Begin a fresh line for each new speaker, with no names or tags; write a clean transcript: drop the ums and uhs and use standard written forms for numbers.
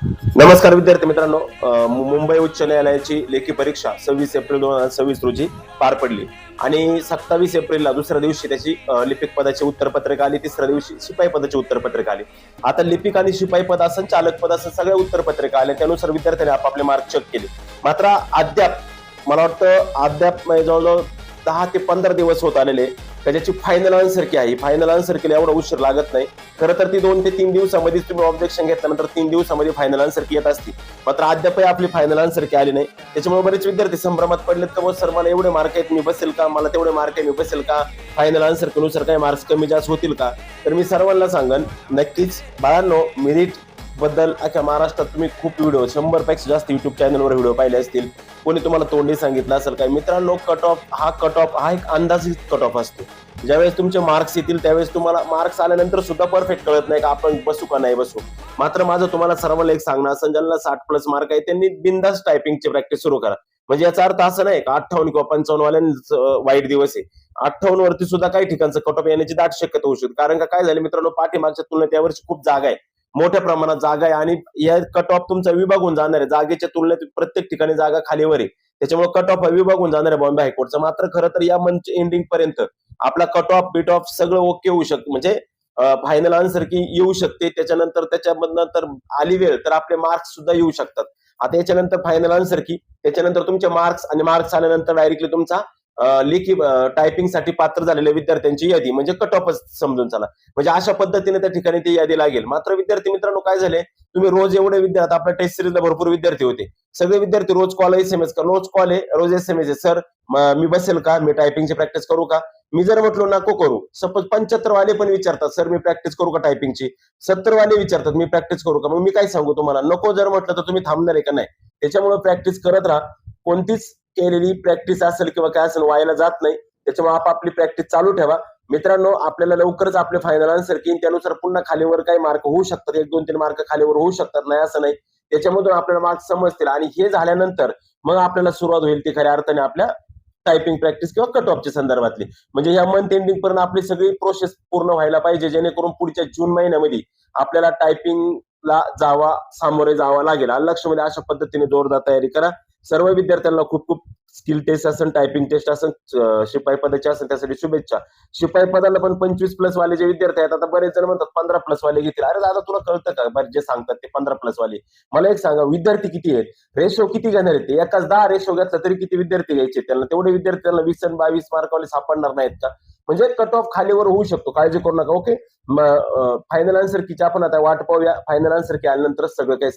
नमस्कार विद्यार्थी मित्रांनो, मुंबई उच्च न्यायालयाची लेखी परीक्षा 26 एप्रिल 2026 रोजी पार पडली आणि 27 एप्रिलला दुसऱ्या दिवशी त्याची लिपिक पदाची उत्तरपत्रिका आली. तिसऱ्या दिवशी शिपाई पदाची उत्तरपत्रिका आली. आता लिपिक आणि शिपाई पद असन, चालक पद असन, सगळ्या उत्तरपत्रिका आल्या. त्यानुसार विद्यार्थ्यांनी आपापले मार्क चेक केले. मात्र अद्याप मला वाटतं जवळजवळ 10 ते 15 दिवस होत आलेले त्याची फायनल आन्सर की आहे. फायनल आन्सर केली एवढा उशीर लागत नाही. खरं तर ती 2 ते 3 दिवसामध्ये तुम्ही ऑब्जेक्शन घेतल्यानंतर 3 दिवसामध्ये फायनल आन्सर की येत असती. मात्र अद्यापही आपली फायनल आन्सर की आली नाही. त्याच्यामुळे बरेच विद्यार्थी संभ्रमात पडलेत का सर मला एवढे मार्क आहेत मी बसेल का, मला तेवढे मार्क आहे मी बसेल का, फायनल आन्सर नुसार काही मार्क्स कमी जास्त होतील का. तर मी सर्वांना सांगन नक्कीच बाळांनो, मेरिट बद्दल अख्ख्या महाराष्ट्रात तुम्ही खूप व्हिडिओ 100 पेक्षा जास्त युट्यूब चॅनलवर व्हिडिओ पाहिले असतील. कोणी तुम्हाला तोंडी सांगितलं असेल काय. मित्रांनो, कट ऑफ हा एक अंदाजित कट ऑफ असतो. ज्यावेळेस तुमचे मार्क्स येतील त्यावेळेस तुम्हाला मार्क्स आल्यानंतर सुद्धा परफेक्ट कळत नाही का आपण बसू का नाही बसू. मात्र माझं तुम्हाला सर्वांना एक सांगणं असं, ज्यांना 60+ मार्क आहे त्यांनी बिंदास टायपिंगची प्रॅक्टिस सुरू करा. म्हणजे याचा अर्थ असं नाही का 58 किंवा 55 वाल्यांचं वाईट दिवस आहे. 58 वरती सुद्धा काही ठिकाणचं कट ऑफ येण्याची दाट शक्यता होऊ शकते. कारण का काय झालं मित्रांनो, पाठीमागच्या तुलनेत यावर्षी खूप जागा आहे, मोठ्या प्रमाणात जागा आहे आणि या कट ऑफ तुमचा विभागून जाणार आहे. जागेच्या तुलनेत प्रत्येक ठिकाणी जागा खालीवर आहे. त्याच्यामुळे कट ऑफ विभागून जाणार आहे बॉम्बे हायकोर्टचा. मात्र खरं तर या मंथ एंडिंग पर्यंत आपला कट ऑफ बीट ऑफ सगळं ओके होऊ शकतं. म्हणजे फायनल आन्सर की येऊ शकते. त्याच्यानंतर त्याच्यामधनं तर आली वेळ तर आपले मार्क्स सुद्धा येऊ शकतात. आता याच्यानंतर फायनल आन्सर की, त्याच्यानंतर तुमचे मार्क्स आणि मार्क्स आल्यानंतर डायरेक्टली तुमचा लेखी टायपिंगसाठी पात्र झालेल्या विद्यार्थ्यांची यादी म्हणजे कट ऑफच समजून चला. म्हणजे अशा पद्धतीने त्या ठिकाणी ती यादी लागेल. मात्र विद्यार्थी मित्रांनो काय झाले, तुम्ही रोज एवढे विद्यार्थी, आपल्या टेस्ट सिरीजला भरपूर विद्यार्थी होते. सगळे विद्यार्थी रोज कॉल एसएमएस का, रोज कॉल आहे रोज एसएमएस आहे, सर मी बसेल का, मी टायपिंगची प्रॅक्टिस करू का. मी जर म्हटलो नको करू, सपोज 75 वाले पण विचारतात सर मी प्रॅक्टिस करू का टायपिंगची, 70 वाले विचारतात मी प्रॅक्टिस करू का. मग मी काय सांगू तुम्हाला, नको जर म्हटलं तर तुम्ही थांबणार आहे का नाही. त्याच्यामुळे प्रॅक्टिस करत राहा. कोणतीच केलेली प्रॅक्टिस असेल किंवा काय असेल वायाला जात नाही. त्याच्यामुळे आपापली प्रॅक्टिस चालू ठेवा. मित्रांनो, आपल्याला लवकरच आपले फायनल आन्सर की त्यानुसार पुन्हा खालीवर काही मार्क होऊ शकतात, 1-2-3 मार्क खालीवर होऊ शकतात, नाही असं नाही. त्याच्यामधून आपल्याला मार्क्स समजतील आणि हे झाल्यानंतर मग आपल्याला सुरुवात होईल ती खऱ्या अर्थाने आपल्या टायपिंग प्रॅक्टिस किंवा कट ऑफच्या संदर्भातली. म्हणजे या मंथ एंडिंग पर्यंत आपली सगळी प्रोसेस पूर्ण व्हायला पाहिजे, जेणेकरून पुढच्या जून महिन्यामध्ये आपल्याला टायपिंगला सामोरे जावं लागेल. लक्षमध्ये अशा पद्धतीने जोरदार तयारी करा. सर्व विद्यार्थ्यांना खूप खूप स्किल टेस्ट असेल, टायपिंग टेस्ट असेल, शिपाई पदाचे असेल, त्यासाठी शुभेच्छा. शिपाई पदाला पण 25+ वाले जे विद्यार्थी आहेत, आता बरेच जण म्हणतात 15+ वाले घेतील. अरे दादा, तुला कळतं का बरं जे सांगतात ते 15+ वाले. मला एक सांगा, विद्यार्थी किती आहेत, रेशो किती घेणार आहेत ते. एकाच 10 रेशो घेतला तरी किती विद्यार्थी घ्यायचे त्यांना, तेवढे विद्यार्थी त्यांना 20 आणि 22 मार्कवाले सापडणार नाहीत का. म्हणजे कट ऑफ खालीवर होऊ शकतो, काळजी करू नका. ओके, फायनल आन्सर कीची आपण आता वाट पाहूया. फायनल आन्सर की आल्यानंतरच सगळं काही